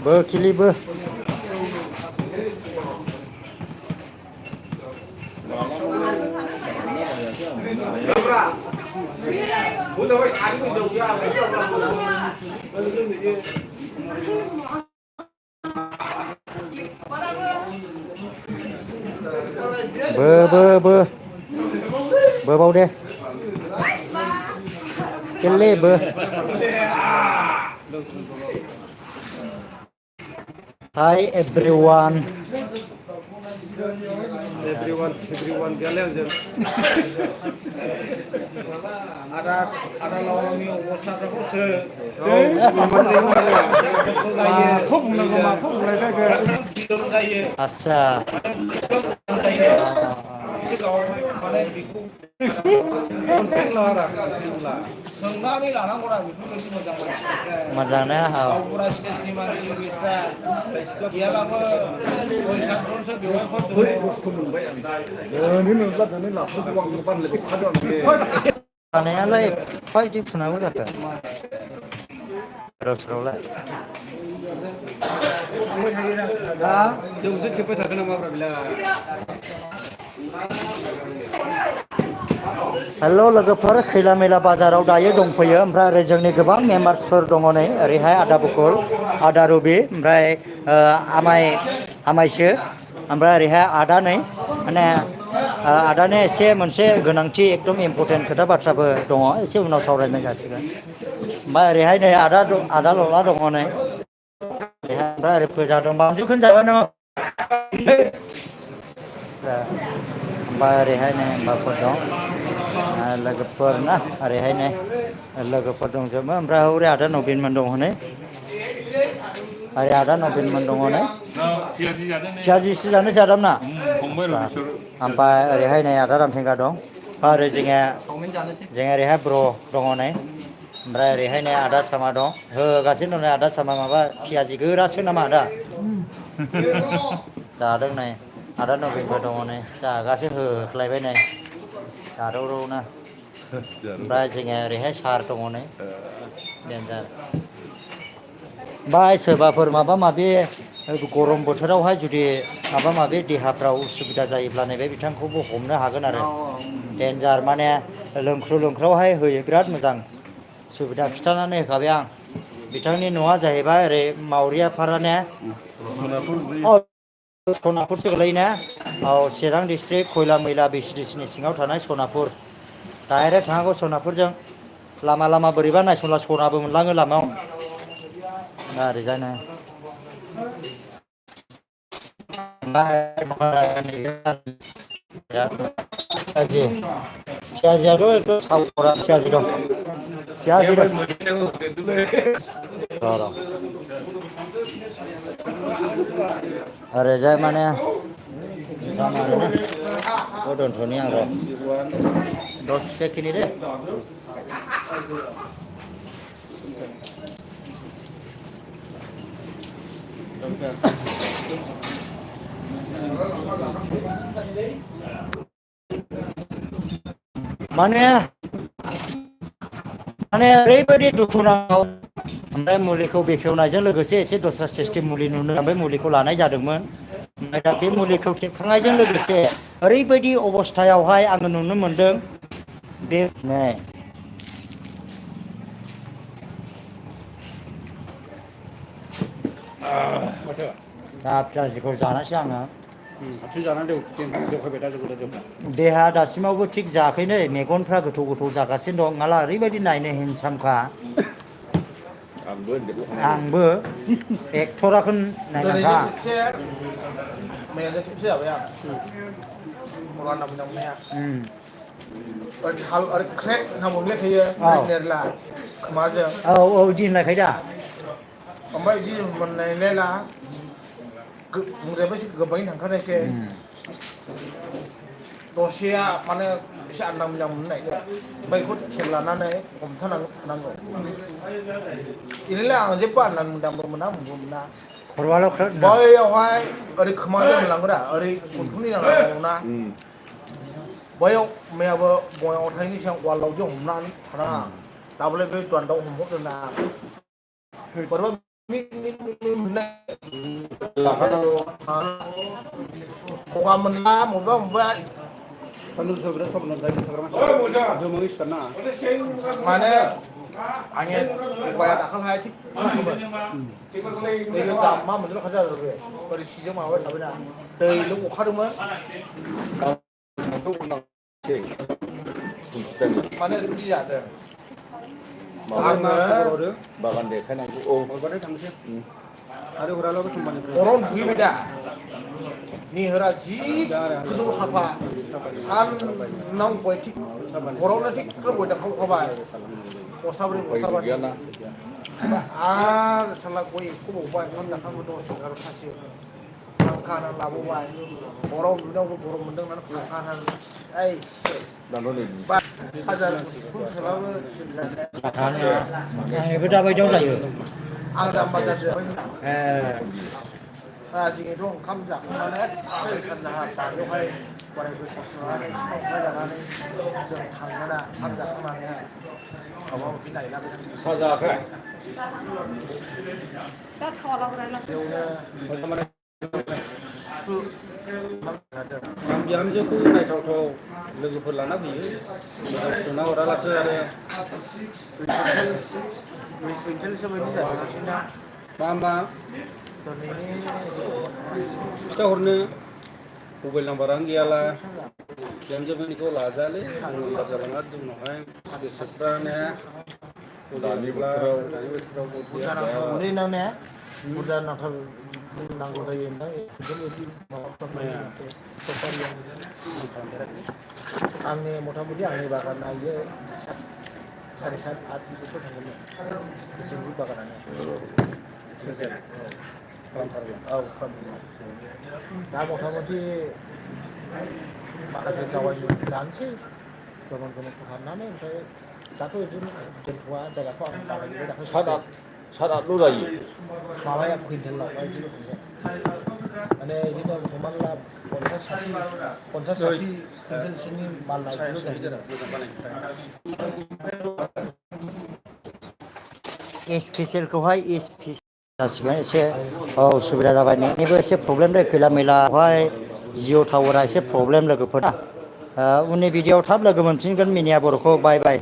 bơ kili bơ bơ bơ bơ bơ bao đê cái lê bơ hi everyone everyone galen je ada lawangi osa ka ko se khóc mà khóc lại cái asa mazangnya hao anehnya lah kau itu pernah buat apa terus lah जों जो खेबबाय थागोन नामा ब्रा हेल' लोगोफोर खैला मैला बाजाराव दायो दंफैयो ओमफ्राय ओरै जोंनि गोबां मेम्बार्सफोर दङ नै ओरैहाय आदा बुकुल आदा रबि ओमफ्राय आमायसो ओमफ्राय ओरैहाय आदा नै माने आदानि एसे मोनसे गोनांथि एकदम इम्परटेन्ट खोथा बाथ्राबो दङ एसे उनाव सावरायनाय जासिगोन ओमफ्राय ओरैहाय नै आदा लला दङ नै ओमफ्राय ओरै फुजा दं बामजुखौनो जाबाय नामा ओमफ्राय ओरैहाय नै माबाफोर दं लोगोफोर ना ओरैहाय नै लोगोफोर दंजोबो ओमफ्राय हरै आदा नबिनमोन दङ नै ओरै आदा नबिनमोन दङ नै फियाजिसो जानो जादों ना ओमफ्राय ओरैहाय नै आदा रामथेंगा दं ओरै जों ओरैहाय ब्र दङ नै ओमफ्राय ओरैहाय नै आदा सामा दं होगासिनो दं नै आदा सामा माबा फियाजि गोरासो नामा आदा जादों नै आदा नबिनबो दङ नै जागासिनो होख्लायबाय नै दावरावनो ओमफ्राय जोङो ओरैहाय सार दङ नै देन्जार ओमफ्राय सोरबाफोर माबा माबि गरम बोथोरावहाय जुदि माबा माबि देहाफ्राव उसुबिदा जायोब्ला नैबे बिथांखौबो हमनो हागोन आरो देन्जार माने लोंख्रु लोंख्रावहाय होयो बिराद मोजां सुबिदा खिन्थानानै होखाबाय आं बिथांनि न'आ जाहैबाय ओरै मावरिया फारा ने सनापुरसो गोलैयोना औ चिरां डिस्ट्रिक्ट खयला मैला बिसिडिसिनि सिङाव थानाय सनापुर डाइरेक्ट थांनांगौ सनापुरजों लामा लामा बोरैबा नायसनला सनाबो मोनलाङो लामायाव ओरैजायनो फियाजियाथ' एकदम थावरा फियाजि दं फियाजि दं ओरैजाय माने दोनथ'नि आं र' दसेखिनि दे माने ओरैबायदि दुखुनांथाव ओमफ्राय मुलिखौ बेखेवनायजों लोगोसे एसे दस्रा सिस्टेम मुलि नुनो ओमफ्राय मुलिखौ लानाय जादोंमोन ओमफ्राय दा बे मुलिखौ खेबखांनायजों लोगोसे ओरैबायदि अबस्थायावहाय आङो नुनो मोनदों बे दा फियाजिखौ जानोसै आङो देहा दासिमावबो थिग जायाखैनो मेगनफ्रा गोथौ गोथौ जागासिनो दं माला ओरैबायदि नायनो हेन्डसामखा आंबो एक्टराखौ नायनांखा मैयाजों खेबसे जाबाय आं अला होनना बुंनाया थाल आरो क्रेक होनना मोनलाय थायो नेरला खोमाजों औ बिदि होनलायखायो दा ओमफ्राय बिदि मोननायलायला मुजायाबो एसे गोबाङै थांखानायसै दसेया माने एसे आन्दां मोजां मोननो नागिरो ओमफ्राय बेखौ खेल लानानै हमथानांगौ बेनिलाय आं जेबो आन्दां मोजांबो मोना मोनबो मोना खर'आल' बैयावहाय ओरै खोमाजों होनलांग्रा ओरै गन्थंनि नांगौना बैयाव मैयाबो बङाइआव थानायनि सिगां वालावजों हमनानै थानाङा दाबोलाय बे दन्दाव हमहरदोंना बोरैबा गगा मोनला मबेबा मबेबा Penulis sob nanti sekarang masih cuma istana. माने आंनि गगाया दाखालहाय थिग नैबे जामा मोनदों खाजा बे ओरै सिजों माबाबाय थाबायना दैल' अखादोंमोन माने बिदि जादों आङो Bagan deh kan aku bagan deh tangsi. Ada orang lalu sumpah nih. गरम दुगैबाय दा निहोरा जि गोजौ साफा सानाव गय थिग गरमनो थिग गय दाखावखाबाय गस्लाब्रै गस्लाबा आरो साला गय खबावबाय ओंखाम जाखांबो दसे आरो सासे फांखाना लाबोबाय गरम दुनावबो गरम मोनदों होननानै फांखाना ओइ हाजार स्कुल सोलाबो जाथानाया आंबो दाबायदियाव जायो आं जाम्बा जादों जोंनिथ' ओंखाम जाखांनानै सानजाहा बारियावहाय बोराय बुरै खस्लानानै सिखाव जानानै जों थांगोना ओंखाम जाखांनानैहाय माबा माबि नायलाबायदों Saja Yang biamjoku naik tahu logoफोर लाना फैयो जोंना हरालासो आरो कुइन्टेलसो बायदि जागासिनो मा kita हरनो मबाइल नाम्बारानो गैयाला बिहामजोनिखौ लाजाले नाम्बार जालाङा जोंनावहाय गोसोफ्रानो दानि बोथोराव बुरजा नांथारगौलै नांनाया बुरजा नांगौ जायो नोंथां बेफोरबायदि माबाफोर आंनि मथा मथि आंनि बागाना इयो 7.5-8 बिदिसो थांगोन मेसेंनि बागानानो औ दा मथा मथि माखासे जावायनो जानोसै गोमोन गोमोनखौ हाननानै ओमफ्राय दाथ' बिदिनो दोनथ'वा जायगाखौ आं बानायबाय दाखौ सात-आतल' जायो माबाया कुइन्टेलाव बिदिनो थांगोन माने बिदिनो हमनानै ला 50-60 कुइन्टेलसोनि माल लायनो स्पेसियेलखौहाय जासिगोन एसे उसुबिदा जाबाय नेटनिबो एसे प्रब्लेम जायो खैला मैलायावहाय जिअ टावारा एसे प्रब्लेम लोगोफोर उननि भिडिअआव थाब लोगो मोनफिनगोन मिनिया बर'खौ बाय बाय